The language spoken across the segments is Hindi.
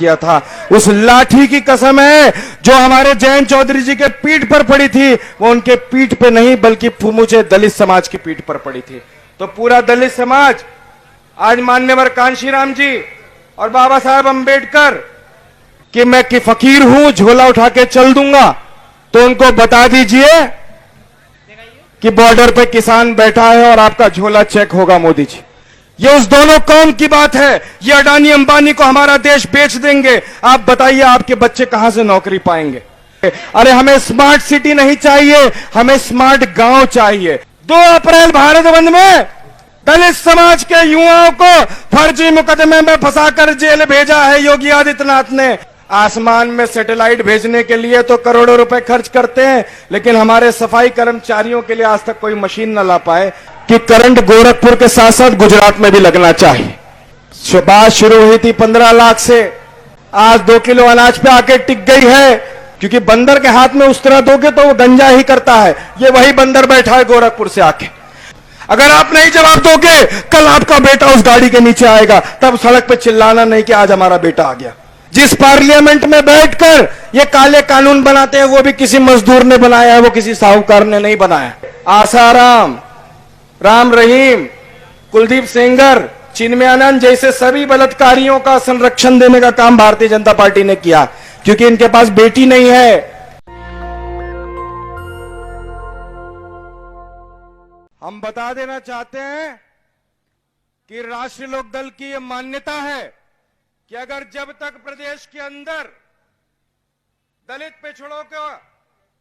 किया था। उस लाठी की कसम है जो हमारे जयंत चौधरी जी के पीठ पर पड़ी थी, वो उनके पीठ पे नहीं बल्कि फुमुचे दलित समाज की पीठ पर पड़ी थी। तो पूरा दलित समाज आज मान्यवर कांशीराम जी और बाबा साहब अंबेडकर कि मैं कि फकीर हूं, झोला उठा के चल दूंगा, तो उनको बता दीजिए कि बॉर्डर पे किसान बैठा है और आपका झोला चेक होगा मोदी जी। ये उस दोनों कौम की बात है। ये अडानी अंबानी को हमारा देश बेच देंगे। आप बताइए आपके बच्चे कहां से नौकरी पाएंगे? अरे हमें स्मार्ट सिटी नहीं चाहिए, हमें स्मार्ट गांव चाहिए। 2 अप्रैल भारत बंद में दलित समाज के युवाओं को फर्जी मुकदमे में फंसाकर जेल भेजा है योगी आदित्यनाथ ने। आसमान में सैटेलाइट भेजने के लिए तो करोड़ों रुपए खर्च करते हैं, लेकिन हमारे सफाई कर्मचारियों के लिए आज तक कोई मशीन न ला पाए कि करंट गोरखपुर के साथ साथ गुजरात में भी लगना चाहिए। बात शुरू हुई थी 15 लाख से, आज 2 किलो अनाज पे आके टिक गई है, क्योंकि बंदर के हाथ में उस तरह दोगे तो वो गंजा ही करता है। ये वही बंदर बैठा है गोरखपुर से आके। अगर आप नहीं जवाब दोगे, कल आपका बेटा उस गाड़ी के नीचे आएगा, तब सड़क पे चिल्लाना नहीं कि आज हमारा बेटा आ गया। जिस पार्लियामेंट में बैठकर ये काले कानून बनाते हैं, वो भी किसी मजदूर ने बनाया है, वो किसी साहूकार ने नहीं बनाया। आसाराम, राम रहीम, कुलदीप सेंगर, चिन्मयानंद जैसे सभी बलात्कारियों का संरक्षण देने का काम भारतीय जनता पार्टी ने किया, क्योंकि इनके पास बेटी नहीं है। हम बता देना चाहते हैं कि राष्ट्रीय लोकदल की यह मान्यता है कि अगर जब तक प्रदेश के अंदर दलित पिछड़ों का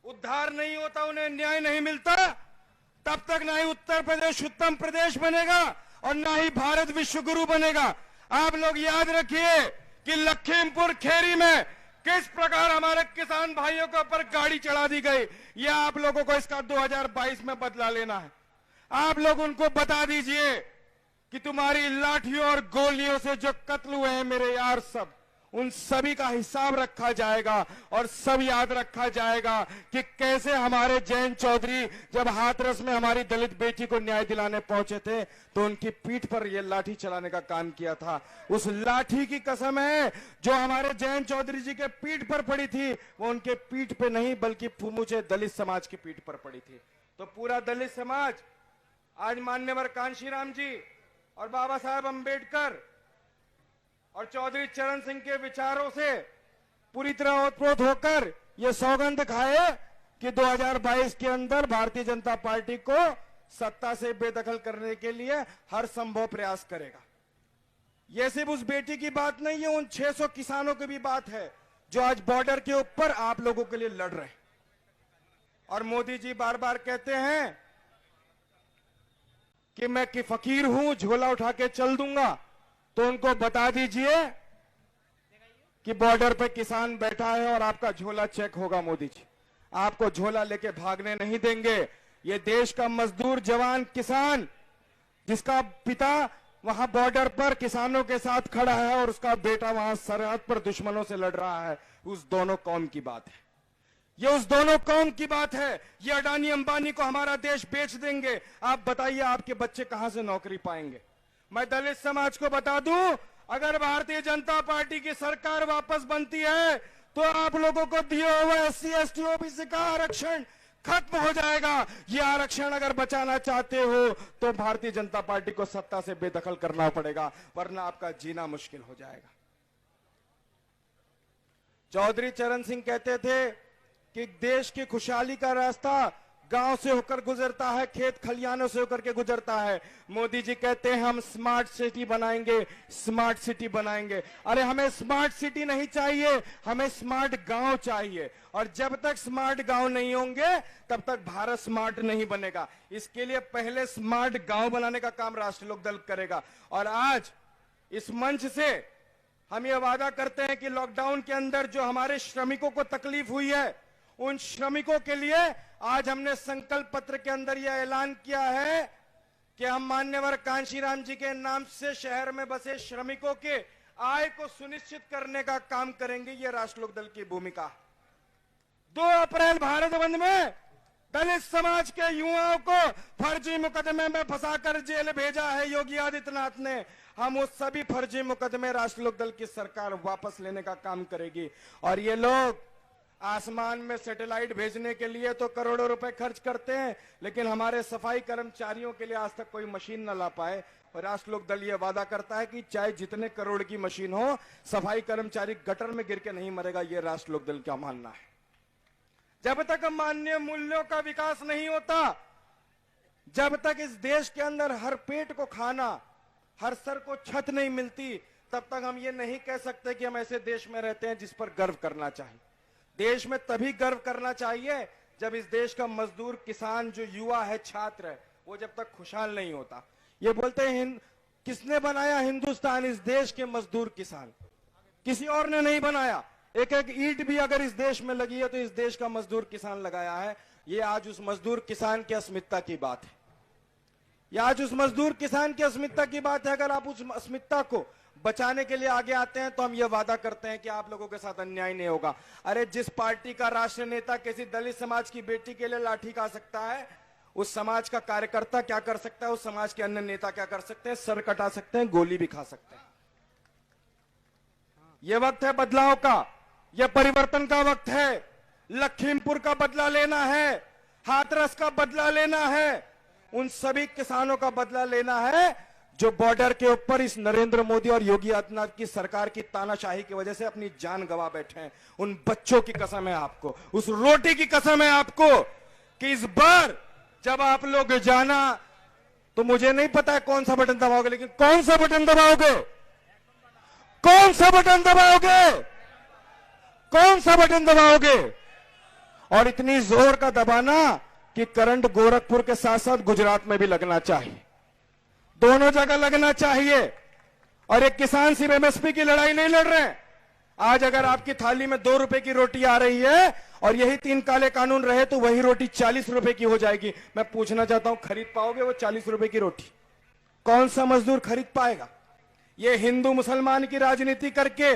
उद्धार नहीं होता, उन्हें न्याय नहीं मिलता, तब तक ना ही उत्तर प्रदेश उत्तम प्रदेश बनेगा और ना ही भारत विश्व गुरु बनेगा। आप लोग याद रखिए कि लखीमपुर खेरी में किस प्रकार हमारे किसान भाइयों के ऊपर गाड़ी चढ़ा दी गई। यह आप लोगों को इसका 2022 में बदला लेना है। आप लोग उनको बता दीजिए कि तुम्हारी लाठियों और गोलियों से जो कत्ल हुए हैं मेरे यार, सब उन सभी का हिसाब रखा जाएगा और सब याद रखा जाएगा कि कैसे हमारे जयंत चौधरी जब हाथरस में हमारी दलित बेटी को न्याय दिलाने पहुंचे थे तो उनकी पीठ पर यह लाठी चलाने का काम किया था। उस लाठी की कसम है जो हमारे जयंत चौधरी जी के पीठ पर पड़ी थी, वो उनके पीठ पे नहीं बल्कि फुमुचे दलित समाज की पीठ पर पड़ी थी। तो पूरा दलित समाज आज मान्यवर कांशीराम जी और बाबा साहब अंबेडकर और चौधरी चरण सिंह के विचारों से पूरी तरह ओतप्रोत होकर यह सौगंध खाए कि 2022 के अंदर भारतीय जनता पार्टी को सत्ता से बेदखल करने के लिए हर संभव प्रयास करेगा। यह सिर्फ उस बेटी की बात नहीं है, उन 600 किसानों की भी बात है जो आज बॉर्डर के ऊपर आप लोगों के लिए लड़ रहे हैं। और मोदी जी बार बार कहते हैं कि मैं कि फकीर हूं, झोला उठा के चल दूंगा, तो उनको बता दीजिए कि बॉर्डर पे किसान बैठा है और आपका झोला चेक होगा मोदी जी। आपको झोला लेके भागने नहीं देंगे। ये देश का मजदूर, जवान, किसान, जिसका पिता वहां बॉर्डर पर किसानों के साथ खड़ा है और उसका बेटा वहां सरहद पर दुश्मनों से लड़ रहा है, उस दोनों कौम की बात है। ये उस दोनों कौम की बात है। ये अडानी अंबानी को हमारा देश बेच देंगे। आप बताइए आपके बच्चे कहां से नौकरी पाएंगे? मैं दलित समाज को बता दूं, अगर भारतीय जनता पार्टी की सरकार वापस बनती है तो आप लोगों को दिया हुआ SC ST OBC का आरक्षण खत्म हो जाएगा। ये आरक्षण अगर बचाना चाहते हो तो भारतीय जनता पार्टी को सत्ता से बेदखल करना पड़ेगा, वरना आपका जीना मुश्किल हो जाएगा। चौधरी चरण सिंह कहते थे कि देश की खुशहाली का रास्ता गांव से होकर गुजरता है, खेत खलियानों से होकर के गुजरता है। मोदी जी कहते हैं हम स्मार्ट सिटी बनाएंगे, स्मार्ट सिटी बनाएंगे। अरे हमें स्मार्ट सिटी नहीं चाहिए, हमें स्मार्ट गांव चाहिए। और जब तक स्मार्ट गांव नहीं होंगे तब तक भारत स्मार्ट नहीं बनेगा। इसके लिए पहले स्मार्ट गांव बनाने का काम राष्ट्रीय लोकदल करेगा। और आज इस मंच से हम ये वादा करते हैं कि लॉकडाउन के अंदर जो हमारे श्रमिकों को तकलीफ हुई है, उन श्रमिकों के लिए आज हमने संकल्प पत्र के अंदर यह ऐलान किया है कि हम मान्यवर कांशीराम जी के नाम से शहर में बसे श्रमिकों के आय को सुनिश्चित करने का काम करेंगे। यह राष्ट्रीय लोकदल की भूमिका। 2 अप्रैल भारत बंद में दलित समाज के युवाओं को फर्जी मुकदमे में फंसाकर जेल भेजा है योगी आदित्यनाथ ने। हम उस सभी फर्जी मुकदमे राष्ट्रीय लोकदल की सरकार वापस लेने का काम करेगी। और ये लोग आसमान में सैटेलाइट भेजने के लिए तो करोड़ों रुपए खर्च करते हैं, लेकिन हमारे सफाई कर्मचारियों के लिए आज तक कोई मशीन न ला पाए। और राष्ट्रीय लोकदल ये वादा करता है कि चाहे जितने करोड़ की मशीन हो, सफाई कर्मचारी गटर में गिर के नहीं मरेगा। ये राष्ट्रीय लोकदल का मानना है। जब तक मानवीय मूल्यों का विकास नहीं होता, जब तक इस देश के अंदर हर पेट को खाना, हर सर को छत नहीं मिलती, तब तक हम ये नहीं कह सकते कि हम ऐसे देश में रहते हैं जिस पर गर्व करना चाहिए। देश में तभी गर्व करना चाहिए जब इस देश का मजदूर, किसान, जो युवा है, छात्र है, वो जब तक खुशहाल नहीं होता। ये बोलते हैं किसने बनाया हिंदुस्तान? इस देश के मजदूर किसान, किसी और ने नहीं बनाया। एक एक ईंट भी अगर इस देश में लगी है तो इस देश का मजदूर किसान लगाया है। ये आज उस मजदूर किसान की अस्मिता की बात है। ये आज उस मजदूर किसान की अस्मिता की बात है। अगर आप उस अस्मिता को बचाने के लिए आगे आते हैं तो हम ये वादा करते हैं कि आप लोगों के साथ अन्याय नहीं होगा। अरे जिस पार्टी का राष्ट्रीय नेता किसी दलित समाज की बेटी के लिए लाठी खा सकता है, उस समाज का कार्यकर्ता क्या कर सकता है? उस समाज के अन्य नेता क्या कर सकते हैं? सर कटा सकते हैं, गोली भी खा सकते हैं। यह वक्त है बदलाव का, यह परिवर्तन का वक्त है। लखीमपुर का बदला लेना है, हाथरस का बदला लेना है, उन सभी किसानों का बदला लेना है जो बॉर्डर के ऊपर इस नरेंद्र मोदी और योगी आदित्यनाथ की सरकार की तानाशाही की वजह से अपनी जान गंवा बैठे हैं। उन बच्चों की कसम है आपको, उस रोटी की कसम है आपको कि इस बार जब आप लोग जाना, तो मुझे नहीं पता है कौन सा बटन दबाओगे, लेकिन कौन सा बटन दबाओगे? कौन सा बटन दबाओगे? कौन सा बटन दबाओगे? और इतनी जोर का दबाना कि करंट गोरखपुर के साथ साथ गुजरात में भी लगना चाहिए, दोनों जगह लगना चाहिए। और एक किसान सिर्फ एमएसपी की लड़ाई नहीं लड़ रहे हैं। आज अगर आपकी थाली में 2 रुपए की रोटी आ रही है और यही 3 काले कानून रहे तो वही रोटी 40 रुपए की हो जाएगी। मैं पूछना चाहता हूं, खरीद पाओगे वो 40 रुपए की रोटी? कौन सा मजदूर खरीद पाएगा? ये हिंदू मुसलमान की राजनीति करके,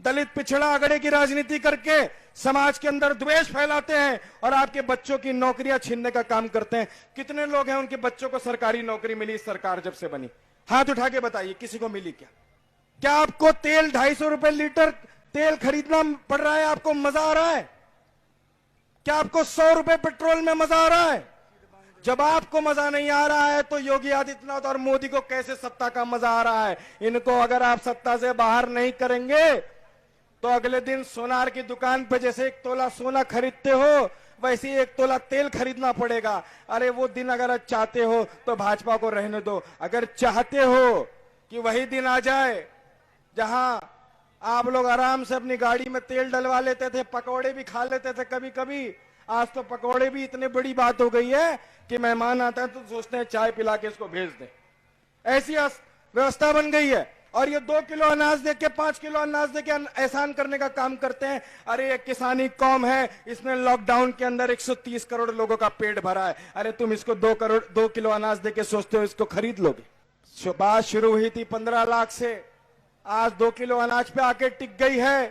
दलित पिछड़ा अगड़े की राजनीति करके समाज के अंदर द्वेष फैलाते हैं और आपके बच्चों की नौकरियां छीनने का काम करते हैं। कितने लोग हैं उनके बच्चों को सरकारी नौकरी मिली इस सरकार जब से बनी? हाथ उठा के बताइए, किसी को मिली क्या? क्या आपको तेल 250 रुपए लीटर तेल खरीदना पड़ रहा है? आपको मजा आ रहा है? क्या आपको 100 रुपए पेट्रोल में मजा आ रहा है? जब आपको मजा नहीं आ रहा है तो योगी आदित्यनाथ और मोदी को कैसे सत्ता का मजा आ रहा है? इनको अगर आप सत्ता से बाहर नहीं करेंगे तो अगले दिन सोनार की दुकान पे जैसे 1 तोला सोना खरीदते हो, वैसे ही 1 तोला तेल खरीदना पड़ेगा। अरे वो दिन अगर आप चाहते हो तो भाजपा को रहने दो। अगर चाहते हो कि वही दिन आ जाए जहां आप लोग आराम से अपनी गाड़ी में तेल डलवा लेते थे, पकौड़े भी खा लेते थे कभी कभी, आज तो पकौड़े भी इतने बड़ी बात हो गई है कि मेहमान आता है तो सोचते हैं चाय पिला के इसको भेज दें। ऐसी व्यवस्था बन गई है। और ये 2 किलो अनाज दे के 5 किलो अनाज दे के एहसान करने का काम करते हैं। अरे ये किसानी कौम है, इसने लॉकडाउन के अंदर 130 करोड़ लोगों का पेट भरा है। अरे तुम इसको 2 किलो अनाज दे के सोचते हो इसको खरीद लोगे? बात शुरू हुई थी 15 लाख से, आज 2 किलो अनाज पे आके टिक गई है।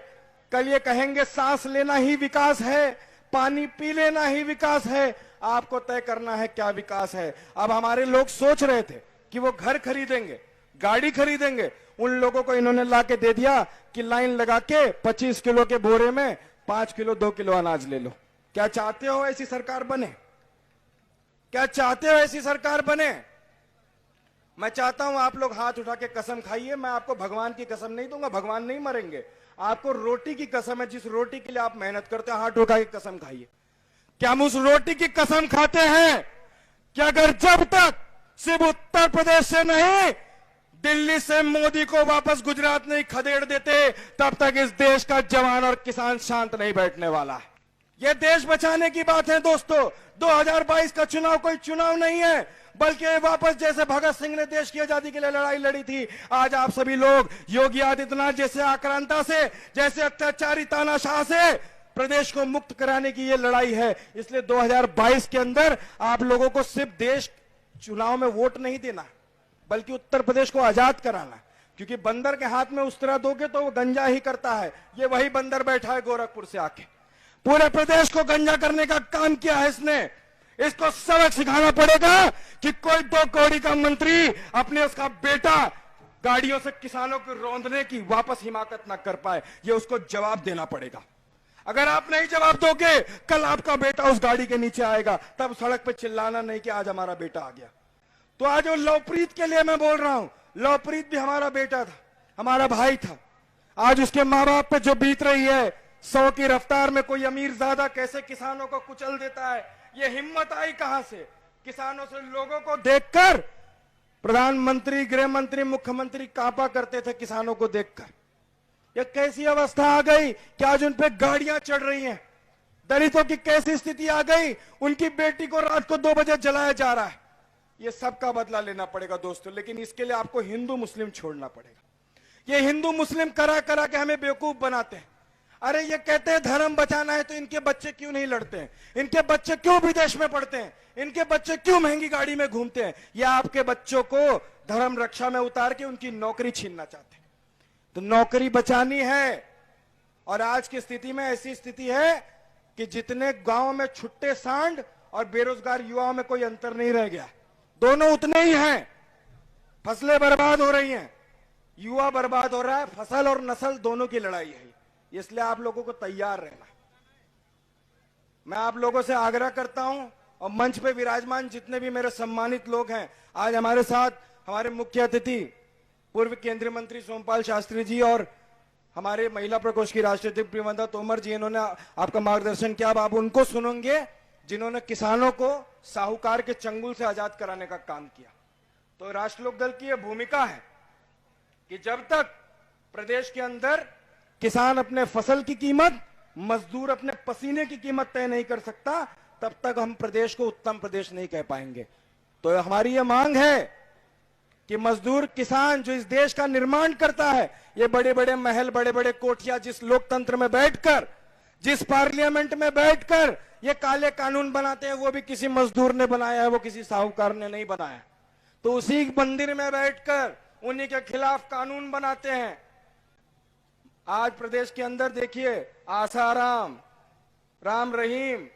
कल ये कहेंगे सांस लेना ही विकास है, पानी पी लेना ही विकास है। आपको तय करना है क्या विकास है। अब हमारे लोग सोच रहे थे कि वो घर खरीदेंगे, गाड़ी खरीदेंगे, उन लोगों को इन्होंने ला के दे दिया कि लाइन लगा के 25 किलो के बोरे में 5 किलो 2 किलो अनाज ले लो। क्या चाहते हो ऐसी सरकार बने? क्या चाहते हो ऐसी सरकार बने? मैं चाहता हूं आप लोग हाथ उठा के कसम खाइए। मैं आपको भगवान की कसम नहीं दूंगा, भगवान नहीं मरेंगे। आपको रोटी की कसम है, जिस रोटी के लिए आप मेहनत करते हैं, हाथ उठा के कसम खाइए। क्या हम उस रोटी की कसम खाते हैं कि अगर जब तक सिर्फ उत्तर प्रदेश से नहीं, दिल्ली से मोदी को वापस गुजरात नहीं खदेड़ देते, तब तक इस देश का जवान और किसान शांत नहीं बैठने वाला है। यह देश बचाने की बात है दोस्तों। 2022 का चुनाव कोई चुनाव नहीं है, बल्कि वापस जैसे भगत सिंह ने देश की आजादी के लिए लड़ाई लड़ी थी, आज आप सभी लोग योगी आदित्यनाथ जैसे आक्रांता से, जैसे अत्याचारी तानाशाह से प्रदेश को मुक्त कराने की यह लड़ाई है। इसलिए 2022 के अंदर आप लोगों को सिर्फ देश चुनाव में वोट नहीं देना, बल्कि उत्तर प्रदेश को आजाद कराना। क्योंकि बंदर के हाथ में उस तरह दोगे तो वो गंजा ही करता है। ये वही बंदर बैठा है गोरखपुर से आके, पूरे प्रदेश को गंजा करने का काम किया है इसने। इसको सबक सिखाना पड़ेगा कि कोई 2 कौड़ी का मंत्री अपने उसका बेटा गाड़ियों से किसानों को रौंदने की वापस हिमाकत ना कर पाए, ये उसको जवाब देना पड़ेगा। अगर आप नहीं जवाब दोगे, कल आपका बेटा उस गाड़ी के नीचे आएगा, तब सड़क पे चिल्लाना नहीं कि आज हमारा बेटा आ गया। तो आज वो लवप्रीत के लिए मैं बोल रहा हूं, लवप्रीत भी हमारा बेटा था, हमारा भाई था। आज उसके मां बाप पे जो बीत रही है, 100 की रफ्तार में कोई अमीरजादा कैसे किसानों को कुचल देता है, ये हिम्मत आई कहां से? किसानों से लोगों को देखकर प्रधानमंत्री, गृह मंत्री, मुख्यमंत्री कांपा करते थे किसानों को देखकर। ये कैसी अवस्था आ गई कि आज उन पे गाड़ियां चढ़ रही हैं। दलितों की कैसी स्थिति आ गई, उनकी बेटी को रात को 2 बजे जलाया जा रहा है। ये सबका बदला लेना पड़ेगा दोस्तों, लेकिन इसके लिए आपको हिंदू मुस्लिम छोड़ना पड़ेगा। ये हिंदू मुस्लिम करा करा के हमें बेवकूफ बनाते हैं। अरे ये कहते हैं धर्म बचाना है, तो इनके बच्चे क्यों नहीं लड़ते हैं? इनके बच्चे क्यों विदेश में पढ़ते हैं? इनके बच्चे क्यों महंगी गाड़ी में घूमते हैं? या आपके बच्चों को धर्म रक्षा में उतार के उनकी नौकरी छीनना चाहते हैं? तो नौकरी बचानी है। और आज की स्थिति में ऐसी स्थिति है कि जितने गांव में छुट्टे सांड और बेरोजगार युवाओं में कोई अंतर नहीं रह गया, दोनों उतने ही हैं। फसलें बर्बाद हो रही हैं, युवा बर्बाद हो रहा है, फसल और नस्ल दोनों की लड़ाई है। इसलिए आप लोगों को तैयार रहना। मैं आप लोगों से आग्रह करता हूं, और मंच पे विराजमान जितने भी मेरे सम्मानित लोग हैं, आज हमारे साथ हमारे मुख्य अतिथि पूर्व केंद्रीय मंत्री सोमपाल शास्त्री जी और हमारे महिला प्रकोष्ठ की राष्ट्रीय अध्यक्ष प्रियंका तोमर जी, इन्होंने आपका मार्गदर्शन किया। अब आप उनको सुनेंगे जिन्होंने किसानों को साहूकार के चंगुल से आजाद कराने का काम किया। तो राष्ट्र लोक दल की यह भूमिका है कि जब तक प्रदेश के अंदर किसान अपने फसल की कीमत, मजदूर अपने पसीने की कीमत तय नहीं कर सकता, तब तक हम प्रदेश को उत्तम प्रदेश नहीं कह पाएंगे। तो हमारी यह मांग है कि मजदूर किसान जो इस देश का निर्माण करता है, ये बड़े बड़े महल, बड़े बड़े कोठिया, जिस लोकतंत्र में बैठकर, जिस पार्लियामेंट में बैठकर ये काले कानून बनाते हैं, वो भी किसी मजदूर ने बनाया है, वो किसी साहूकार ने नहीं बनाया। तो उसी मंदिर में बैठकर उन्हीं के खिलाफ कानून बनाते हैं। आज प्रदेश के अंदर देखिए, आसाराम, राम रहीम,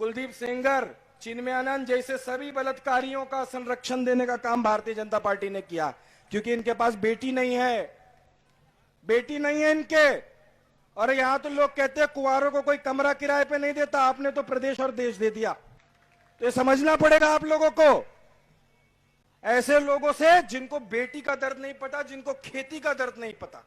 कुलदीप सेंगर, चिन्मयानंद जैसे सभी बलात्कारियों का संरक्षण देने का काम भारतीय जनता पार्टी ने किया, क्योंकि इनके पास बेटी नहीं है, बेटी नहीं है इनके। और यहां तो लोग कहते हैं कुंवारों को कोई कमरा किराए पे नहीं देता, आपने तो प्रदेश और देश दे दिया। तो ये समझना पड़ेगा आप लोगों को। ऐसे लोगों से जिनको बेटी का दर्द नहीं पता, जिनको खेती का दर्द नहीं पता,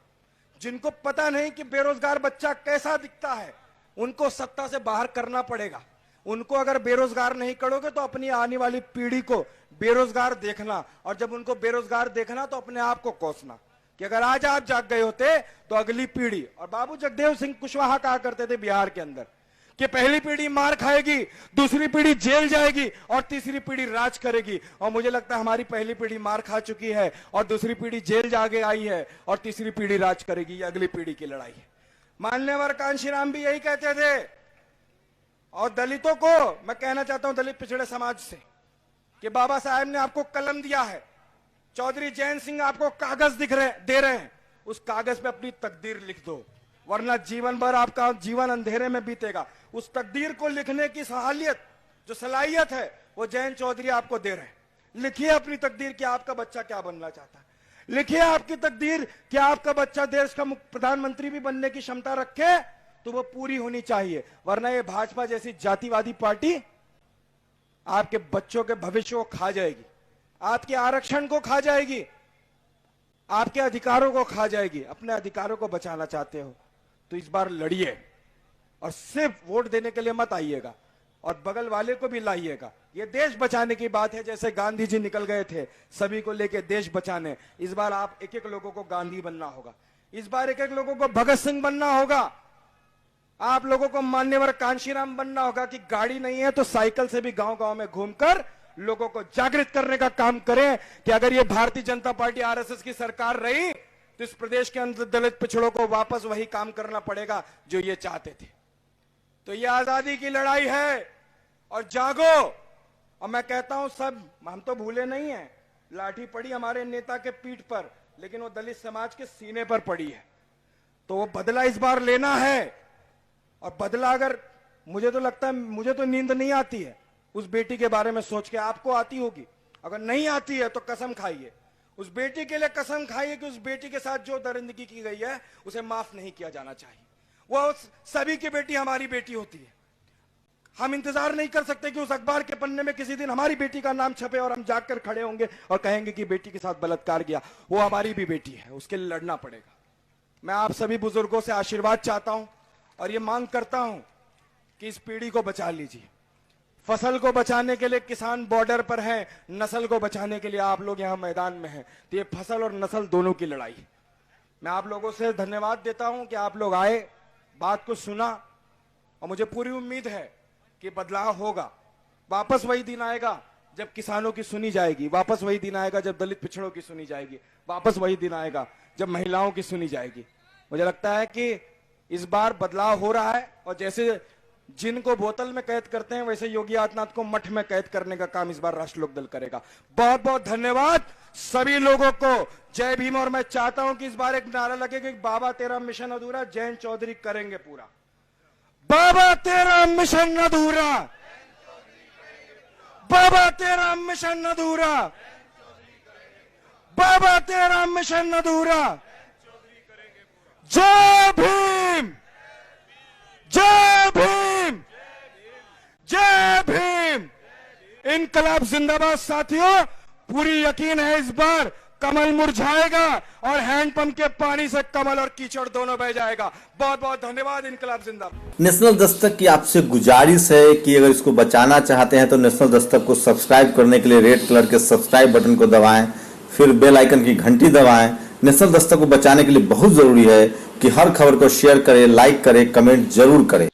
जिनको पता नहीं कि बेरोजगार बच्चा कैसा दिखता है, उनको सत्ता से बाहर करना पड़ेगा। उनको अगर बेरोजगार नहीं करोगे तो अपनी आने वाली पीढ़ी को बेरोजगार देखना, और जब उनको बेरोजगार देखना तो अपने आप को कोसना कि अगर आज आप जाग गए होते तो अगली पीढ़ी। और बाबू जगदेव सिंह कुशवाहा कहा करते थे बिहार के अंदर कि पहली पीढ़ी मार खाएगी, दूसरी पीढ़ी जेल जाएगी और तीसरी पीढ़ी राज करेगी। और मुझे लगता है हमारी पहली पीढ़ी मार खा चुकी है और दूसरी पीढ़ी जेल जाके आई है और तीसरी पीढ़ी राज करेगी। ये अगली पीढ़ी की लड़ाई है। मान्यवर कांशीराम भी यही कहते थे। और दलितों को मैं कहना चाहता हूं, दलित पिछड़े समाज से, कि बाबा साहब ने आपको कलम दिया है, चौधरी जयंत सिंह आपको कागज दे रहे हैं, उस कागज पे अपनी तकदीर लिख दो, वरना जीवन भर आपका जीवन अंधेरे में बीतेगा। उस तकदीर को लिखने की सहालियत, जो सलाहियत है, वो जयंत चौधरी आपको दे रहे हैं। लिखिए अपनी तकदीर कि आपका बच्चा क्या बनना चाहता है। लिखिए आपकी तकदीर कि आपका बच्चा देश का प्रधानमंत्री भी बनने की क्षमता रखे, तो वो पूरी होनी चाहिए। वरना ये भाजपा जैसी जातिवादी पार्टी आपके बच्चों के भविष्य को खा जाएगी, आपके आरक्षण को खा जाएगी, आपके अधिकारों को खा जाएगी। अपने अधिकारों को बचाना चाहते हो तो इस बार लड़िए, और सिर्फ वोट देने के लिए मत आइएगा, और बगल वाले को भी लाइएगा। ये देश बचाने की बात है। जैसे गांधी जी निकल गए थे सभी को लेके देश बचाने, इस बार आप एक एक लोगों को गांधी बनना होगा, इस बार एक एक लोगों को भगत सिंह बनना होगा, आप लोगों को मान्यवर कांशीराम बनना होगा कि गाड़ी नहीं है तो साइकिल से भी गांव गांव में घूमकर लोगों को जागृत करने का काम करें कि अगर ये भारतीय जनता पार्टी आरएसएस की सरकार रही तो इस प्रदेश के अंदर दलित पिछड़ों को वापस वही काम करना पड़ेगा जो ये चाहते थे। तो ये आजादी की लड़ाई है, और जागो। और मैं कहता हूं सब, हम तो भूले नहीं हैं, लाठी पड़ी हमारे नेता के पीठ पर, लेकिन वो दलित समाज के सीने पर पड़ी है। तो वो बदला इस बार लेना है। और बदला, अगर मुझे तो लगता है, मुझे तो नींद नहीं आती है, उस बेटी के बारे में सोच के, आपको आती होगी, अगर नहीं आती है तो कसम खाइए, उस बेटी के लिए कसम खाइए कि उस बेटी के साथ जो दरिंदगी की गई है उसे माफ नहीं किया जाना चाहिए। वह सभी की बेटी हमारी बेटी होती है। हम इंतजार नहीं कर सकते कि उस अखबार के पन्ने में किसी दिन हमारी बेटी का नाम छपे और हम जाकर खड़े होंगे और कहेंगे कि बेटी के साथ बलात्कार किया। वो हमारी भी बेटी है, उसके लिए लड़ना पड़ेगा। मैं आप सभी बुजुर्गों से आशीर्वाद चाहता हूं और ये मांग करता हूं कि इस पीढ़ी को बचा लीजिए। फसल को बचाने के लिए किसान बॉर्डर पर हैं, नस्ल को बचाने के लिए आप लोग यहां मैदान में हैं। तो ये फसल और नस्ल दोनों की लड़ाई। मैं आप लोगों से धन्यवाद देता हूं कि आप लोग आए, बात को सुना, और मुझे पूरी उम्मीद है कि बदलाव होगा। वापस वही दिन आएगा जब किसानों की सुनी जाएगी, वापस वही दिन आएगा जब दलित पिछड़ों की सुनी जाएगी, वापस वही दिन आएगा जब महिलाओं की सुनी जाएगी। मुझे लगता है कि इस बार बदलाव हो रहा है, और जैसे जिनको बोतल में कैद करते हैं वैसे योगी आदित्यनाथ को मठ में कैद करने का काम इस बार राष्ट्र लोक दल करेगा। बहुत बहुत धन्यवाद सभी लोगों को। जय भीम। और मैं चाहता हूं कि इस बार एक नारा लगे कि बाबा तेरा मिशन अधूरा, जयंत चौधरी करेंगे पूरा। बाबा तेरा मिशन अधूरा, बाबा तेरा मिशन अधूरा, बाबा तेरा मिशन अधूरा। जय भीम, जय भीम, जय भीम। इनकलाब जिंदाबाद साथियों। पूरी यकीन है इस बार कमल मुरझाएगा और हैंडपंप के पानी से कमल और कीचड़ दोनों बह जाएगा। बहुत बहुत धन्यवाद। इनकलाब जिंदाबाद। नेशनल दस्तक की आपसे गुजारिश है कि अगर इसको बचाना चाहते हैं तो नेशनल दस्तक को सब्सक्राइब करने के लिए रेड कलर के सब्सक्राइब बटन को दबाएं, फिर बेल आइकन की घंटी दबाएं। नेशनल दस्तक को बचाने के लिए बहुत जरूरी है कि हर खबर को शेयर करें, लाइक करें, कमेंट जरूर करें।